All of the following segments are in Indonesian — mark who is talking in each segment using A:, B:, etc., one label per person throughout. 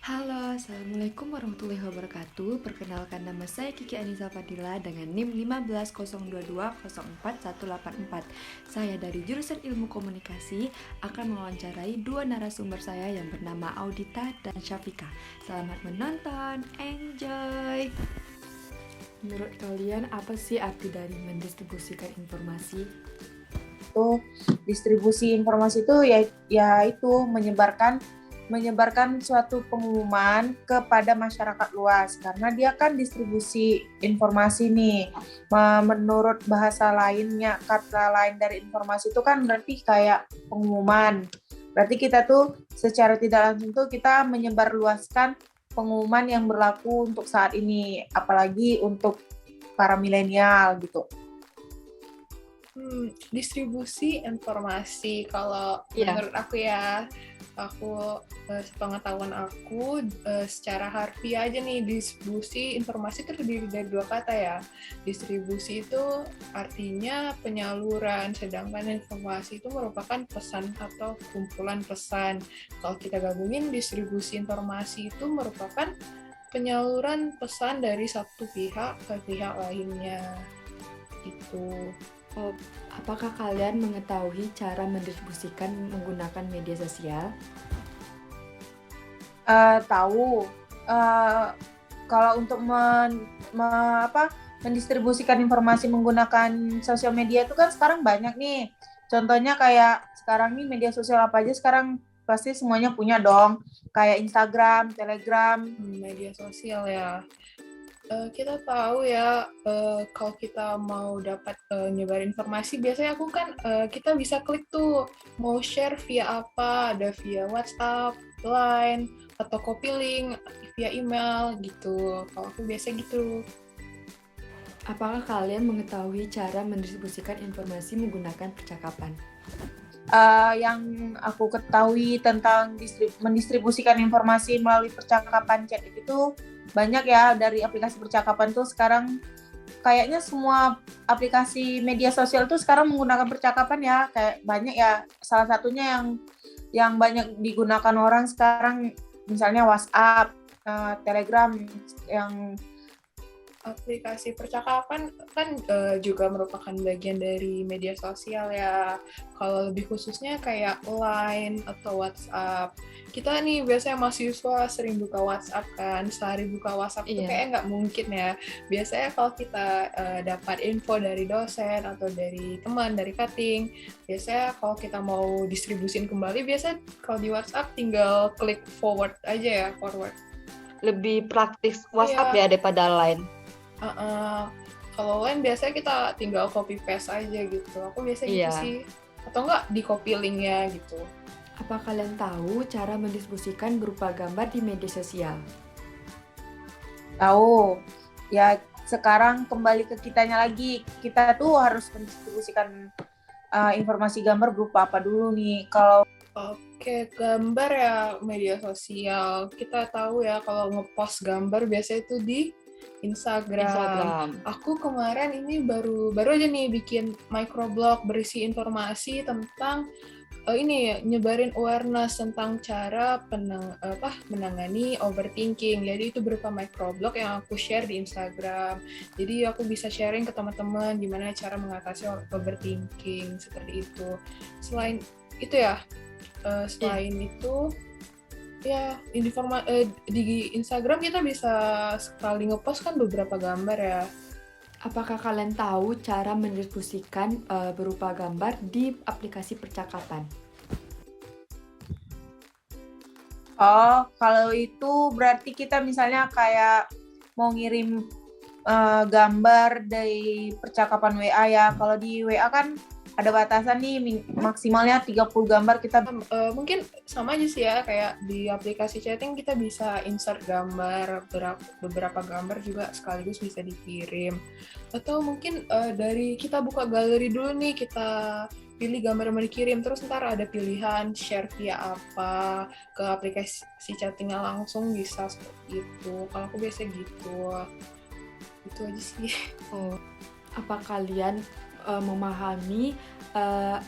A: Halo, Assalamualaikum warahmatullahi wabarakatuh. Perkenalkan nama saya Kiki Anissa Fadila dengan NIM 1502204184. Saya dari jurusan Ilmu Komunikasi akan mewawancarai dua narasumber saya yang bernama Audita dan Syafika. Selamat menonton, enjoy! Menurut kalian apa sih arti dari mendistribusikan informasi?
B: Itu distribusi informasi itu ya itu menyebarkan suatu pengumuman kepada masyarakat luas karena dia kan distribusi informasi nih. Menurut bahasa lainnya, kata lain dari informasi itu kan berarti kayak pengumuman. Berarti kita tuh secara tidak langsung tuh kita menyebarluaskan pengumuman yang berlaku untuk saat ini, apalagi untuk para milenial gitu.
C: Distribusi informasi kalau menurut aku sepengetahuan aku secara harfiah aja nih, distribusi informasi terdiri dari dua kata ya. Distribusi itu artinya penyaluran, sedangkan informasi itu merupakan pesan atau kumpulan pesan. Kalau kita gabungin, distribusi informasi itu merupakan penyaluran pesan dari satu pihak ke pihak lainnya gitu.
A: Oh, apakah kalian mengetahui cara mendistribusikan menggunakan media sosial?
B: Tahu. Kalau untuk mendistribusikan informasi menggunakan sosial media itu kan sekarang banyak nih. Contohnya kayak sekarang nih media sosial apa aja sekarang pasti semuanya punya dong. Kayak Instagram, Telegram.
C: Media sosial ya. Kita tahu ya, kalau kita mau dapat nyebar informasi, biasanya kita bisa klik tuh mau share via apa, ada via WhatsApp, Line, atau copy link via email gitu. Kalau aku biasa gitu.
A: Apakah kalian mengetahui cara mendistribusikan informasi menggunakan percakapan?
B: Yang aku ketahui tentang mendistribusikan informasi melalui percakapan chat itu banyak ya. Dari aplikasi percakapan tuh sekarang kayaknya semua aplikasi media sosial tuh sekarang menggunakan percakapan ya, kayak banyak ya. Salah satunya yang banyak digunakan orang sekarang misalnya WhatsApp, Telegram, yang
C: aplikasi percakapan kan juga merupakan bagian dari media sosial ya. Kalau lebih khususnya kayak Line atau WhatsApp. Kita nih biasanya mahasiswa sering buka WhatsApp kan. Sehari buka WhatsApp tuh kayaknya nggak mungkin ya. Biasanya kalau kita dapat info dari dosen atau dari teman, dari cutting, biasanya kalau kita mau distribusin kembali, biasanya kalau di WhatsApp tinggal klik forward aja ya, forward.
D: Lebih praktis WhatsApp ya daripada Line.
C: Kalau Line biasanya kita tinggal copy paste aja gitu. Aku biasanya gitu sih. Atau enggak di copy linknya gitu.
A: Apa kalian tahu cara mendistribusikan berupa gambar di media sosial?
B: tahu. Ya sekarang kembali ke kitanya lagi. Kita tuh harus mendistribusikan informasi gambar berupa apa dulu nih. Kalau
C: Oke, gambar ya media sosial. Kita tahu ya kalau ngepost gambar biasanya itu di Instagram. Aku kemarin ini baru aja nih bikin microblog berisi informasi tentang nyebarin awareness tentang cara menangani overthinking. Jadi itu berupa microblog yang aku share di Instagram. Jadi aku bisa sharing ke teman-teman gimana cara mengatasi overthinking seperti itu. Selain itu ya, itu ya di Instagram kita bisa sekali ngepost kan beberapa gambar ya.
A: Apakah kalian tahu cara mendistribusikan berupa gambar di aplikasi percakapan?
B: Oh, kalau itu berarti kita misalnya kayak mau ngirim gambar dari percakapan WA ya. Kalau di WA kan ada batasan nih, maksimalnya 30 gambar kita.
C: Mungkin sama aja sih ya, kayak di aplikasi chatting kita bisa insert gambar, beberapa gambar juga sekaligus bisa dikirim. Atau mungkin dari kita buka galeri dulu nih, kita pilih gambar yang mau dikirim, terus ntar ada pilihan share via apa, ke aplikasi chattingnya langsung bisa seperti itu. Kalau aku biasa gitu. Itu aja sih.
A: Apa kalian memahami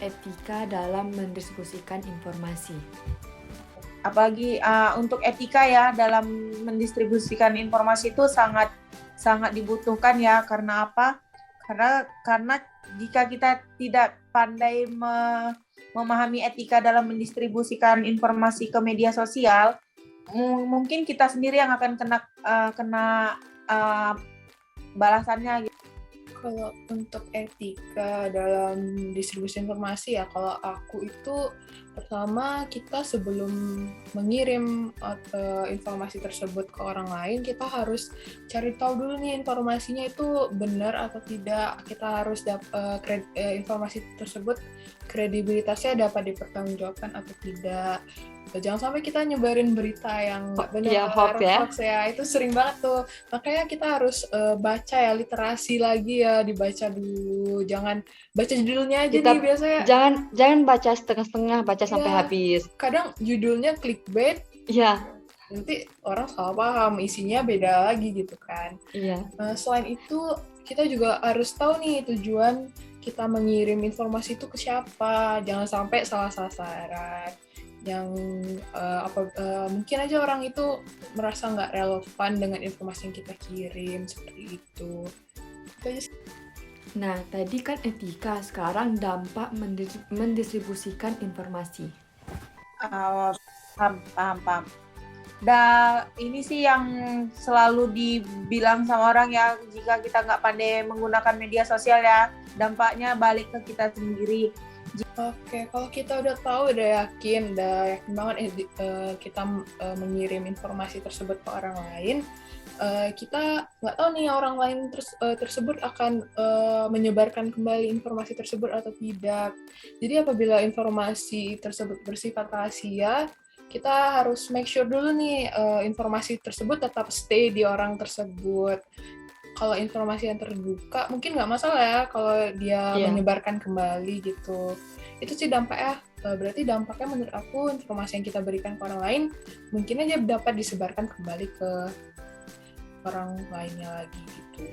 A: etika dalam mendistribusikan informasi?
B: apalagi untuk etika ya dalam mendistribusikan informasi itu sangat sangat dibutuhkan ya. Karena apa? Karena jika kita tidak pandai memahami etika dalam mendistribusikan informasi ke media sosial, mungkin kita sendiri yang akan kena balasannya gitu.
C: Kalau untuk etika dalam distribusi informasi ya, kalau aku itu pertama kita sebelum mengirim informasi tersebut ke orang lain, kita harus cari tahu dulu nih informasinya itu benar atau tidak. Kita harus informasi tersebut kredibilitasnya dapat dipertanggungjawabkan atau tidak. Jangan sampai kita nyebarin berita yang nggak benar, hoax ya. Itu sering banget tuh. Makanya kita harus baca ya, literasi lagi ya, dibaca dulu. Jangan baca judulnya aja nih biasanya.
D: Jangan baca setengah-setengah, baca sampai habis.
C: Kadang judulnya clickbait.
D: Iya.
C: Nanti orang salah paham, isinya beda lagi gitu kan.
D: Iya.
C: Selain itu, kita juga harus tahu nih tujuan kita mengirim informasi itu ke siapa. Jangan sampai salah sasaran. Yang mungkin aja orang itu merasa nggak relevan dengan informasi yang kita kirim, seperti itu.
A: Nah, tadi kan etika, sekarang dampak mendistribusikan informasi.
B: Paham. Ini sih yang selalu dibilang sama orang ya, jika kita nggak pandai menggunakan media sosial ya, dampaknya balik ke kita sendiri.
C: Oke, kalau kita udah tahu, udah yakin banget kita mengirim informasi tersebut ke orang lain, kita nggak tahu nih orang lain tersebut akan menyebarkan kembali informasi tersebut atau tidak. Jadi apabila informasi tersebut bersifat rahasia, kita harus make sure dulu nih informasi tersebut tetap stay di orang tersebut. Kalau informasi yang terbuka mungkin nggak masalah ya kalau dia menyebarkan kembali gitu. Itu sih dampaknya. Berarti dampaknya menurut aku informasi yang kita berikan ke orang lain mungkin aja dapat disebarkan kembali ke orang lainnya lagi gitu.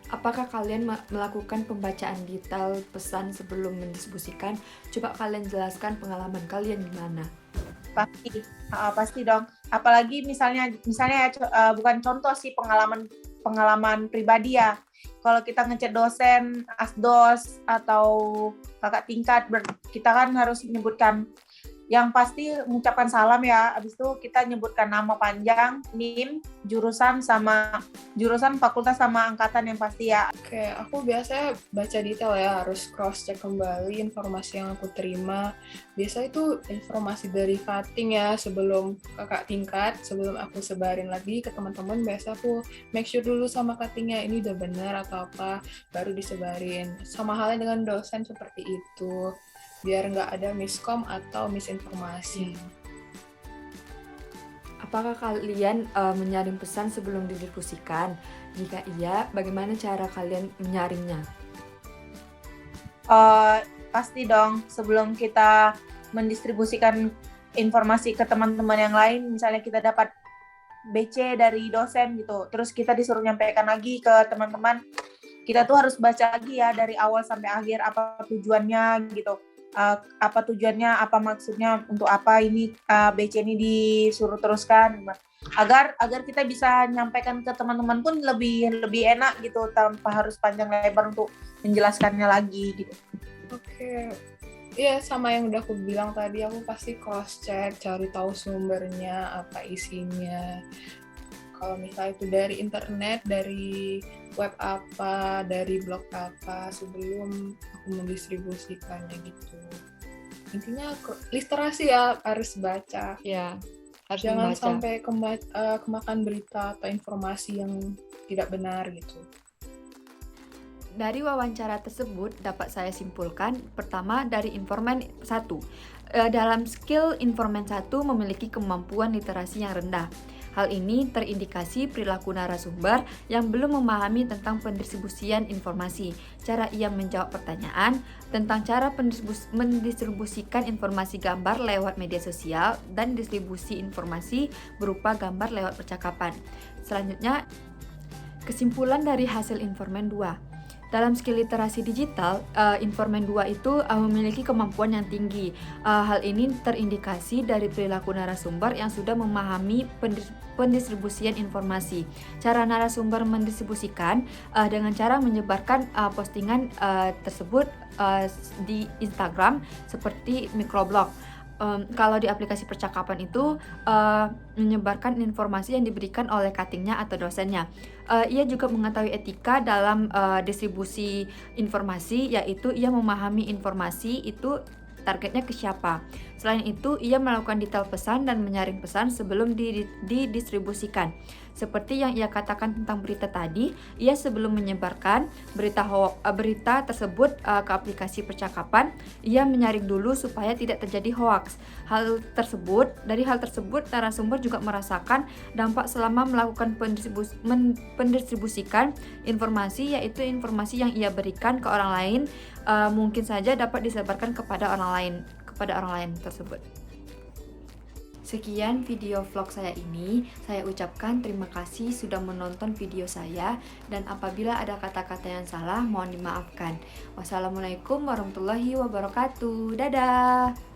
A: Apakah kalian melakukan pembacaan detail pesan sebelum mendistribusikan? Coba kalian jelaskan pengalaman kalian gimana?
B: Pasti dong. Apalagi misalnya bukan contoh sih, pengalaman pribadi ya. Kalau kita ngechat dosen, asdos atau kakak tingkat, kita kan harus menyebutkan yang pasti mengucapkan salam ya. Habis itu kita nyebutkan nama panjang, NIM, jurusan, fakultas sama angkatan yang pasti ya.
C: Oke, aku biasanya baca detail ya, harus cross check kembali informasi yang aku terima. Biasa itu informasi dari cutting ya, sebelum kakak tingkat, sebelum aku sebarin lagi ke teman-teman, biasa aku make sure dulu sama cuttingnya ini udah benar atau apa, baru disebarin. Sama halnya dengan dosen seperti itu, biar nggak ada miskom atau misinformasi.
A: Apakah kalian menyaring pesan sebelum didistribusikan? Jika iya, bagaimana cara kalian menyaringnya?
B: Pasti dong, sebelum kita mendistribusikan informasi ke teman-teman yang lain, misalnya kita dapat BC dari dosen gitu, terus kita disuruh nyampaikan lagi ke teman-teman, kita tuh harus baca lagi ya dari awal sampai akhir apa tujuannya gitu. Apa tujuannya, apa maksudnya, untuk apa ini BC ini disuruh teruskan, agar kita bisa nyampaikan ke teman-teman pun lebih enak gitu, tanpa harus panjang lebar untuk menjelaskannya lagi gitu.
C: Oke. Iya, sama yang udah aku bilang tadi, aku pasti cross check, cari tahu sumbernya, apa isinya. Kalau misalnya itu dari internet, dari web apa, dari blog apa, sebelum aku mendistribusikannya gitu. Intinya literasi ya, harus baca.
D: Ya, harus
C: Jangan
D: membaca.
C: sampai kemakan berita atau informasi yang tidak benar gitu.
A: Dari wawancara tersebut dapat saya simpulkan, pertama dari informan 1. Dalam skill informan 1 memiliki kemampuan literasi yang rendah. Hal ini terindikasi perilaku narasumber yang belum memahami tentang pendistribusian informasi, cara ia menjawab pertanyaan, tentang cara mendistribusikan informasi gambar lewat media sosial, dan distribusi informasi berupa gambar lewat percakapan. Selanjutnya, kesimpulan dari hasil informan 2. Dalam skill literasi digital, Informan 2 itu memiliki kemampuan yang tinggi. Hal ini terindikasi dari perilaku narasumber yang sudah memahami pendistribusian informasi. Cara narasumber mendistribusikan dengan cara menyebarkan postingan tersebut di Instagram seperti microblog. Kalau di aplikasi percakapan itu menyebarkan informasi yang diberikan oleh cuttingnya atau dosennya. Ia juga mengetahui etika dalam distribusi informasi, yaitu ia memahami informasi itu targetnya ke siapa. Selain itu, ia melakukan detail pesan dan menyaring pesan sebelum didistribusikan. Seperti yang ia katakan tentang berita tadi, ia sebelum menyebarkan berita tersebut ke aplikasi percakapan, ia menyaring dulu supaya tidak terjadi hoaks. Dari hal tersebut, narasumber juga merasakan dampak selama melakukan pendistribusikan informasi, yaitu informasi yang ia berikan ke orang lain mungkin saja dapat disebarkan kepada orang lain tersebut. Sekian video vlog saya ini. Saya ucapkan terima kasih sudah menonton video saya, dan apabila ada kata-kata yang salah mohon dimaafkan. Wassalamualaikum warahmatullahi wabarakatuh. Dadah.